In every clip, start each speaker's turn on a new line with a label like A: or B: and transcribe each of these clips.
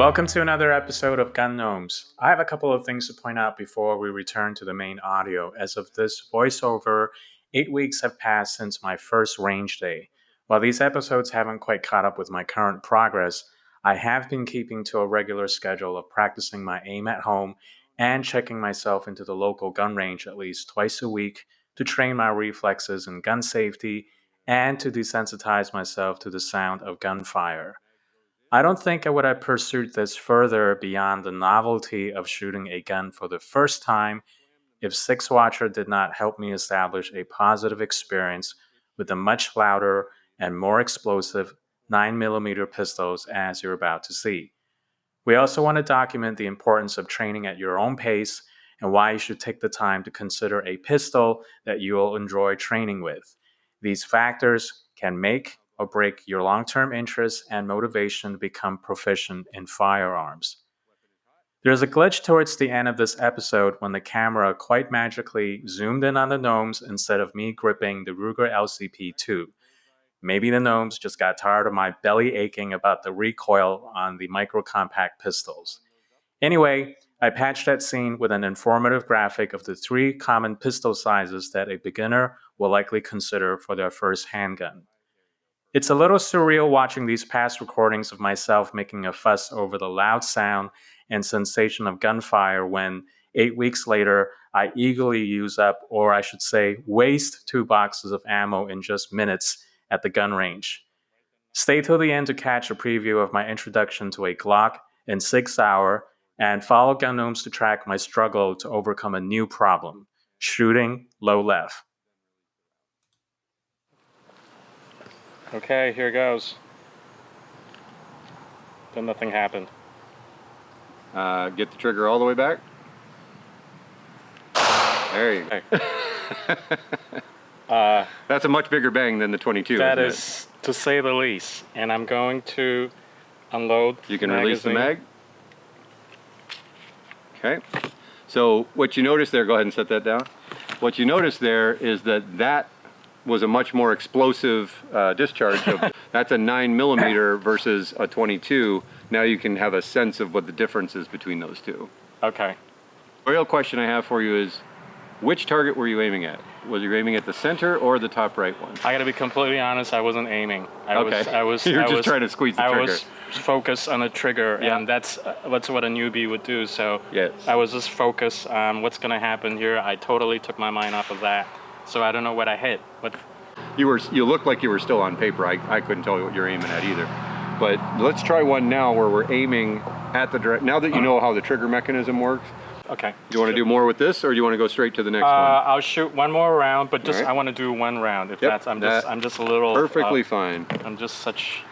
A: Welcome to another episode of Gun Gnomes. I have a couple of things to point out before we return to the main audio. As of this voiceover, 8 weeks have passed since my first range day. While these episodes haven't quite caught up with my current progress, I have been keeping to a regular schedule of practicing my aim at home and checking myself into the local gun range at least twice a week to train my reflexes in gun safety and to desensitize myself to the sound of gunfire. I don't think I would have pursued this further beyond the novelty of shooting a gun for the first time if Six Watcher did not help me establish a positive experience with the much louder and more explosive 9mm pistols as you're about to see. We also want to document the importance of training at your own pace and why you should take the time to consider a pistol that you will enjoy training with. These factors can make or break your long-term interest and motivation to become proficient in firearms. There's a glitch towards the end of this episode when the camera quite magically zoomed in on the gnomes instead of me gripping the Ruger LCP-2. Maybe the gnomes just got tired of my belly aching about the recoil on the micro-compact pistols. Anyway, I patched that scene with an informative graphic of the 3 common pistol sizes that a beginner will likely consider for their first handgun. It's a little surreal watching these past recordings of myself making a fuss over the loud sound and sensation of gunfire when, 8 weeks later, I eagerly use up, or I should say, waste 2 boxes of ammo in just minutes at the gun range. Stay till the end to catch a preview of my introduction to a Glock in 6 hours, and follow Gun Gnomes to track my struggle to overcome a new problem, shooting low left. Okay, here goes. Then nothing happened.
B: Get the trigger all the way back. There you go. That's a much bigger bang than the 22.
A: That is, to say the least. And I'm going to unload.
B: You can release the mag. Okay. So what you notice there, go ahead and set that down. What you notice there is that was a much more explosive discharge. That's a 9mm versus a 22. Now you can have a sense of what the difference is between those two.
A: Okay.
B: The real question I have for you is, which target were you aiming at? Was you aiming at the center or the top right one?
A: I gotta be completely honest, I wasn't aiming.
B: I was just trying to squeeze the trigger.
A: I was focused on the trigger, and that's what a newbie would do. So
B: yes.
A: I was just focused on what's gonna happen here. I totally took my mind off of that. So I don't know what I hit.
B: You looked like you were still on paper. I couldn't tell you what you're aiming at either. But let's try one now where we're aiming at the direct. Now that you know how the trigger mechanism works.
A: Okay.
B: Do you want to do more with this, or do you want to go straight to the next one?
A: I'll shoot one more round, but just
B: right.
A: I want to do one round. If
B: Yep,
A: I'm just a little
B: perfectly fine.
A: I'm just such.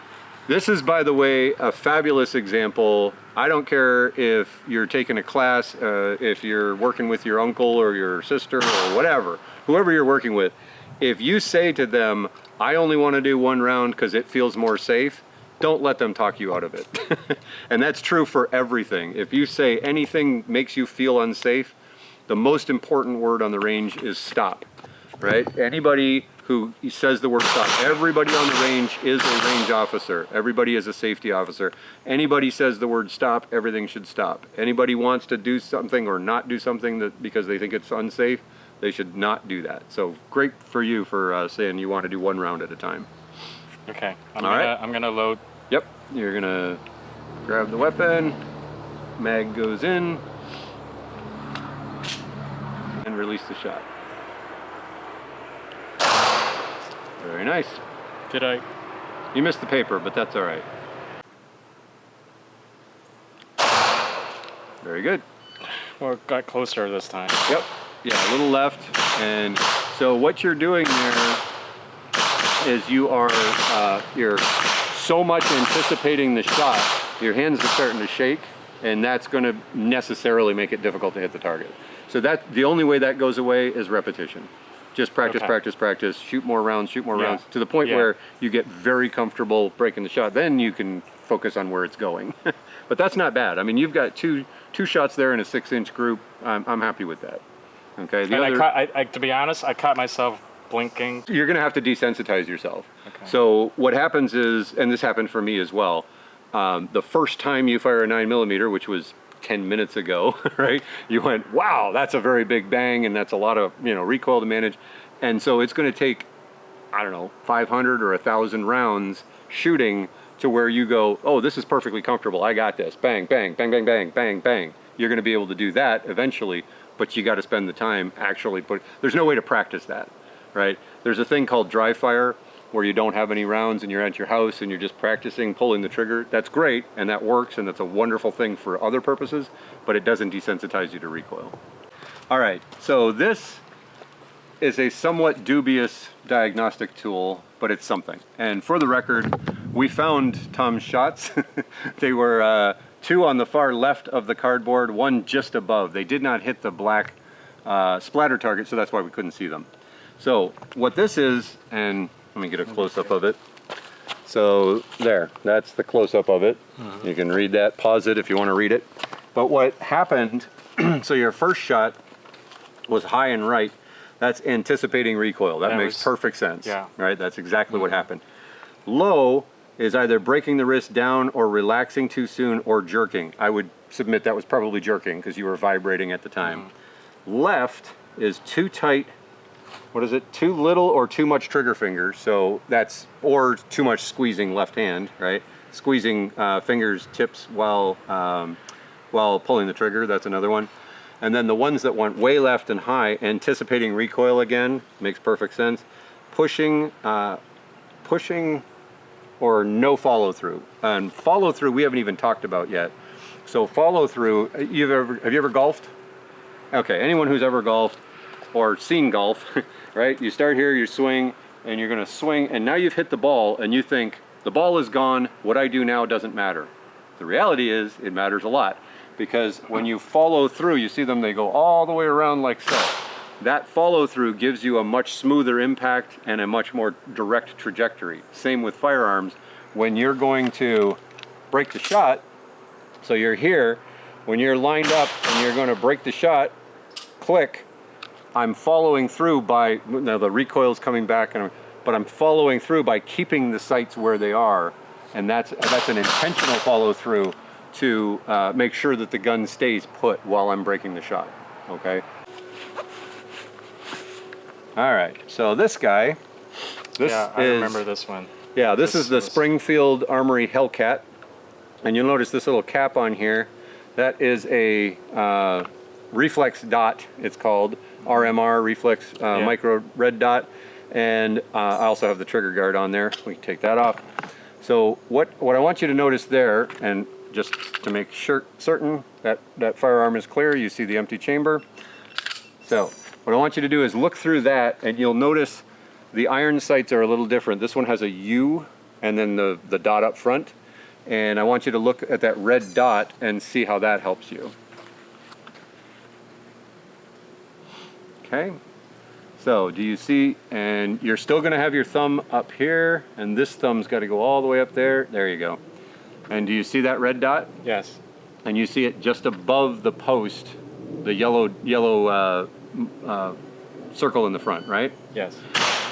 B: This is, by the way, a fabulous example. I don't care if you're taking a class, if you're working with your uncle or your sister or whatever, whoever you're working with. If you say to them, I only want to do one round because it feels more safe, don't let them talk you out of it. And that's true for everything. If you say anything makes you feel unsafe, the most important word on the range is stop, right? Anybody who says the word stop, everybody on the range is a range officer. Everybody is a safety officer. Anybody says the word stop, everything should stop. Anybody wants to do something or not do something because they think it's unsafe, they should not do that. So great for you for saying you want to do one round at a time.
A: Okay, I'm gonna load.
B: Yep, you're gonna grab the weapon, mag goes in, and release the shot. Very nice.
A: Did I?
B: You missed the paper, but that's all right. Very good.
A: Well, it got closer this time.
B: Yep. Yeah, a little left. And so what you're doing there is you're so much anticipating the shot, your hands are starting to shake, and that's going to necessarily make it difficult to hit the target. So the only way that goes away is repetition. Just practice, practice, practice, shoot more rounds, to the point where you get very comfortable breaking the shot. Then you can focus on where it's going. But that's not bad. I mean, you've got two shots there in a 6-inch group. I'm happy with that. Okay.
A: To be honest, I caught myself blinking.
B: You're going to have to desensitize yourself.
A: Okay.
B: So what happens is, and this happened for me as well, the first time you fire a 9mm, which was 10 minutes ago, right? You went, wow, that's a very big bang, and that's a lot of, you know, recoil to manage. And so it's going to take, I don't know, 500 or 1,000 rounds shooting to where you go, oh, this is perfectly comfortable. I got this. Bang, bang, bang, bang, bang, bang, bang. You're going to be able to do that eventually, but you got to spend the time actually there's no way to practice that, right? There's a thing called dry fire where you don't have any rounds and you're at your house and you're just practicing pulling the trigger. That's great, and that works, and that's a wonderful thing for other purposes, but it doesn't desensitize you to recoil. All right, so this is a somewhat dubious diagnostic tool, but it's something. And for the record, we found Tom's shots. They were 2 on the far left of the cardboard, 1 just above. They did not hit the black splatter target, so that's why we couldn't see them. So what this is, and let me get a close-up of it. So there, that's the close-up of it. You can read that, pause it if you want to read it. But what happened, so your first shot was high and right. That's anticipating recoil. That makes perfect sense, right? That's exactly what happened. Low is either breaking the wrist down or relaxing too soon or jerking. I would submit that was probably jerking because you were vibrating at the time. Left is too tight. What is it? Too little or too much trigger finger. So that's, or too much squeezing left hand, right? Squeezing fingers tips while pulling the trigger. That's another one. And then the ones that went way left and high, anticipating recoil again, makes perfect sense. Pushing or no follow through. And follow through we haven't even talked about yet. So follow through, have you ever golfed? Okay, anyone who's ever golfed or seen golf, right? You start here, you swing, and you're gonna swing, and now you've hit the ball, and you think, the ball is gone, what I do now doesn't matter. The reality is, it matters a lot, because when you follow through, you see them, they go all the way around like so. That follow through gives you a much smoother impact and a much more direct trajectory. Same with firearms. When you're going to break the shot, so you're here, when you're lined up and you're gonna break the shot, click, I'm following through by, now the recoil's coming back, but I'm following through by keeping the sights where they are, and that's an intentional follow through to make sure that the gun stays put while I'm breaking the shot, okay? All right, so this guy,
A: I remember this one.
B: Yeah, this is the Springfield Armory Hellcat, and you'll notice this little cap on here, that is a reflex dot, it's called, RMR, reflex micro red dot, and I also have the trigger guard on there. We can take that off. So what I want you to notice there, and just to make certain that firearm is clear, you see the empty chamber. So what I want you to do is look through that, and you'll notice the iron sights are a little different. This one has a U and then the dot up front, and I want you to look at that red dot and see how that helps you. Okay, so do you see, and you're still gonna have your thumb up here, and this thumb's gotta go all the way up there. There you go. And do you see that red dot?
A: Yes.
B: And you see it just above the post, the yellow circle in the front, right?
A: Yes.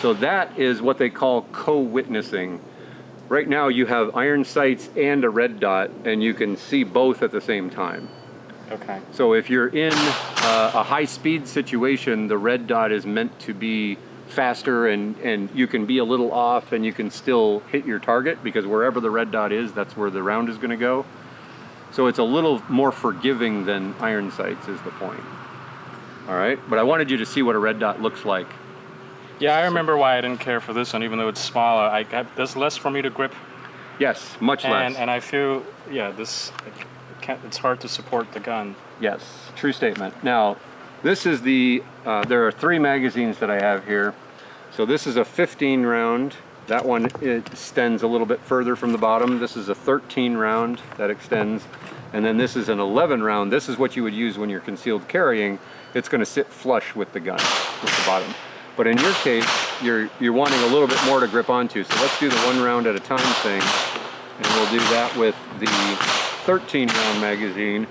B: So that is what they call co-witnessing. Right now you have iron sights and a red dot, and you can see both at the same time.
A: Okay.
B: So if you're in a high-speed situation, the red dot is meant to be faster, and you can be a little off and you can still hit your target, because wherever the red dot is, that's where the round is going to go. So it's a little more forgiving than iron sights is the point. All right, but I wanted you to see what a red dot looks like.
A: Yeah, I remember why I didn't care for this one, even though it's smaller. There's less for me to grip.
B: Yes, much less.
A: And I feel, it's hard to support the gun.
B: Yes, true statement. Now, this is there are 3 magazines that I have here. So this is a 15 round. That one extends a little bit further from the bottom. This is a 13 round that extends. And then this is an 11 round. This is what you would use when you're concealed carrying. It's going to sit flush with the gun, with the bottom. But in your case, you're wanting a little bit more to grip onto. So let's do the 1 round at a time thing. And we'll do that with the 13 round magazine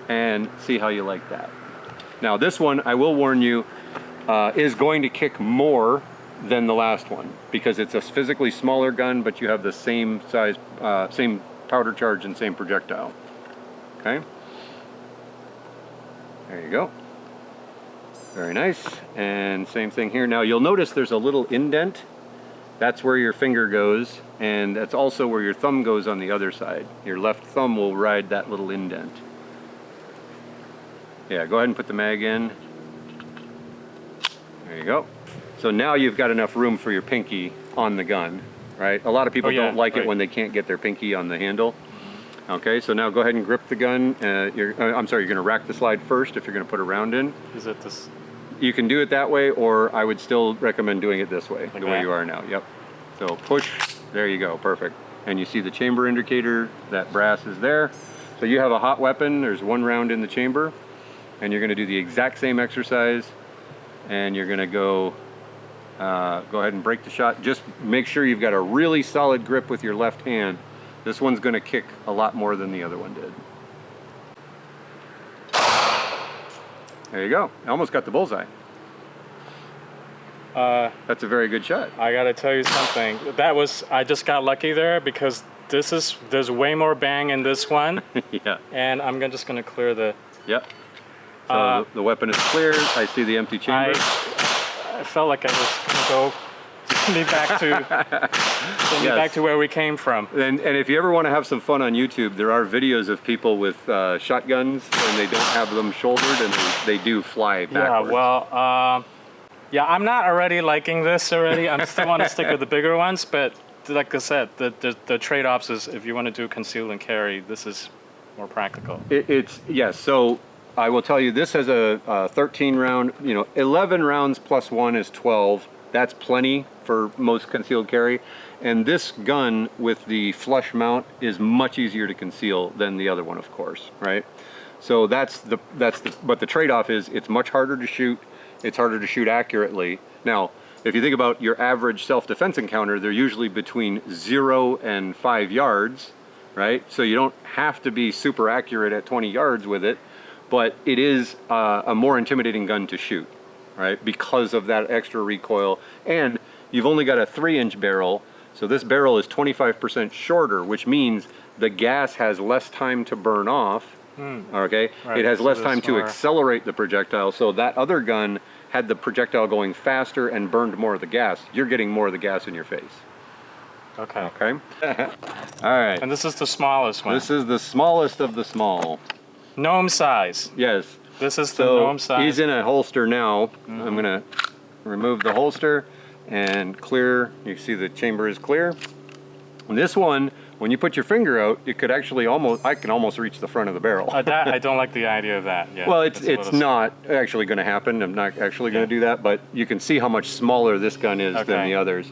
B: and see how you like that. Now this one, I will warn you, is going to kick more than the last one, because it's a physically smaller gun, but you have the same size, same powder charge and same projectile. Okay. There you go. Very nice. And same thing here. Now you'll notice there's a little indent. That's where your finger goes, and that's also where your thumb goes on the other side. Your left thumb will ride that little indent. Yeah, go ahead and put the mag in. There you go. So now you've got enough room for your pinky on the gun, right? A lot of people don't like it when they can't get their pinky on the handle. Okay, so now go ahead and grip the gun. I'm sorry, you're going to rack the slide first if you're going to put a round in.
A: Is it this?
B: You can do it that way, or I would still recommend doing it this way, the way you are now. Yep. So push, there you go, perfect. And you see the chamber indicator, that brass is there. So you have a hot weapon, there's one round in the chamber, and you're gonna do the exact same exercise, and you're gonna go ahead and break the shot. Just make sure you've got a really solid grip with your left hand. This one's gonna kick a lot more than the other one did. There you go. I almost got the bullseye. That's a very good shot.
A: I gotta tell you something. I just got lucky there because there's way more bang in this one.
B: Yeah.
A: And I'm just gonna clear the.
B: Yep. So the weapon is cleared. I see the empty chamber.
A: I felt like I was gonna go. Send me back to where we came from.
B: And if you ever want to have some fun on YouTube, there are videos of people with shotguns and they don't have them shouldered and they do fly backwards.
A: Yeah, well, yeah, I'm not already liking this already. I still want to stick with the bigger ones, but like I said, the trade-offs is if you want to do conceal and carry, this is more practical.
B: Yes, so I will tell you this has a 13 round, 11 rounds plus 1 is 12. That's plenty for most concealed carry. And this gun with the flush mount is much easier to conceal than the other one, of course, right? So but the trade-off is it's much harder to shoot. It's harder to shoot accurately. Now, if you think about your average self-defense encounter, they're usually between 0 and 5 yards, right? So you don't have to be super accurate at 20 yards with it, but it is a more intimidating gun to shoot, right? Because of that extra recoil. And you've only got a 3-inch barrel, so this barrel is 25% shorter, which means the gas has less time to burn off, okay? Right. It has less time to accelerate the projectile, so that other gun had the projectile going faster and burned more of the gas. You're getting more of the gas in your face.
A: Okay.
B: Okay? All right.
A: And this is the smallest one.
B: This is the smallest of the small.
A: Gnome size.
B: Yes.
A: This is the gnome size.
B: He's in a holster now. I'm gonna remove the holster and clear. You see the chamber is clear. And this one, when you put your finger out, it could actually I can almost reach the front of the barrel.
A: I don't like the idea of that. Yeah.
B: Well, it's not actually going to happen. I'm not actually going to do that, but you can see how much smaller this gun is than the others.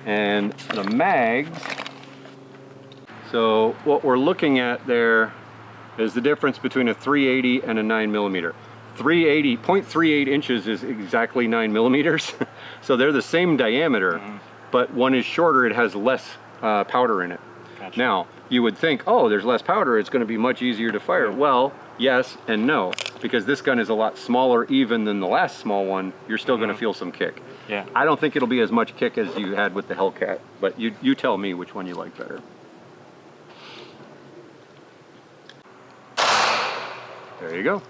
B: And the mags. So what we're looking at there is the difference between a 380 and a 9mm. 0.38 inches is exactly 9 millimeters. So they're the same diameter, but one is shorter, it has less powder in it. Gotcha. Now, you would think, oh, there's less powder, it's going to be much easier to fire. Well, yes and no, because this gun is a lot smaller even than the last small one. You're still going to feel some kick.
A: Yeah.
B: I don't think it'll be as much kick as you had with the Hellcat, but you tell me which one you like better. There you go.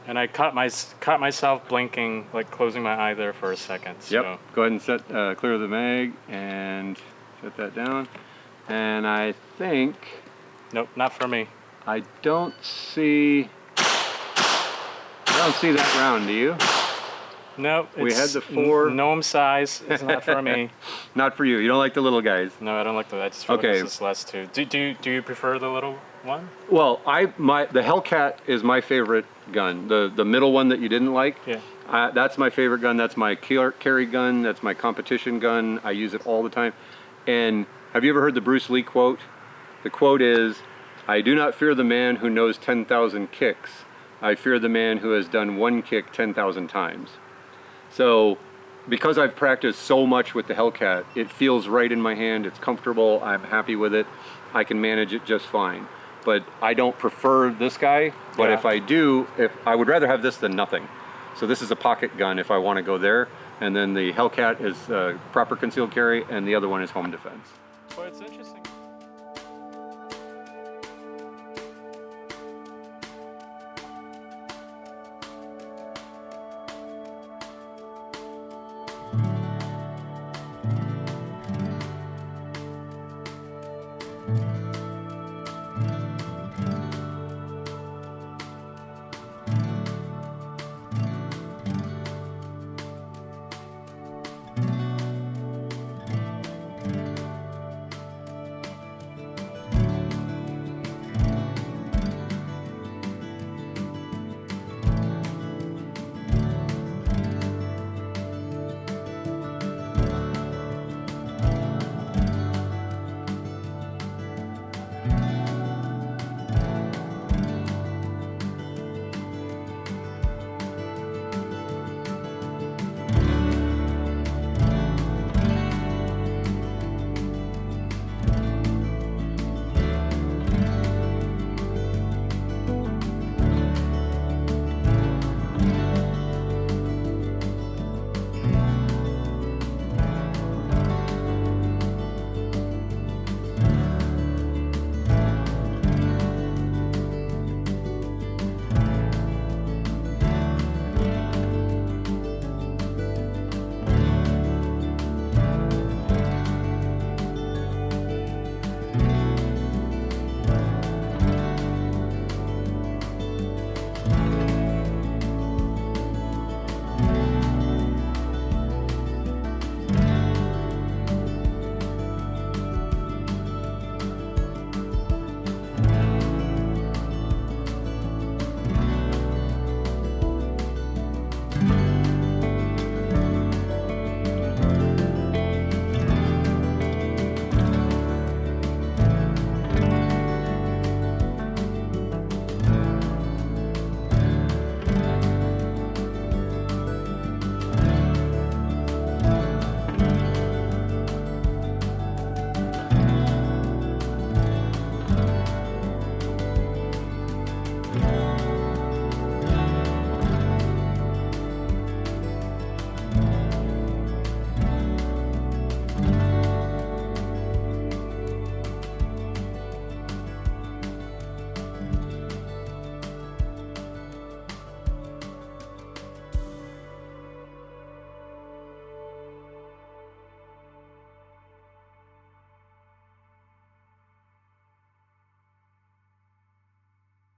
A: And I caught myself blinking, like closing my eye there for a second. So.
B: Yep. Go ahead and clear the mag and set that down. And I think.
A: Nope, not for me.
B: I don't see that round. Do you?
A: No.
B: We had the 4
A: gnome size. It's not for me.
B: Not for you. You don't like the little guys.
A: No, I don't like the. I just feel like this is less too. Do you prefer the little one?
B: Well, the Hellcat is my favorite gun. The middle one that you didn't like.
A: Yeah.
B: That's my favorite gun. That's my carry gun. That's my competition gun. I use it all the time. And have you ever heard the Bruce Lee quote? The quote is, "I do not fear the man who knows 10,000 kicks. I fear the man who has done one kick 10,000 times." So, because I've practiced so much with the Hellcat, it feels right in my hand. It's comfortable. I'm happy with it. I can manage it just fine. But I don't prefer this guy. But if I do, I would rather have this than nothing. So this is a pocket gun if I want to go there. And then the Hellcat is proper concealed carry, and the other one is home defense.
A: Well, it's interesting.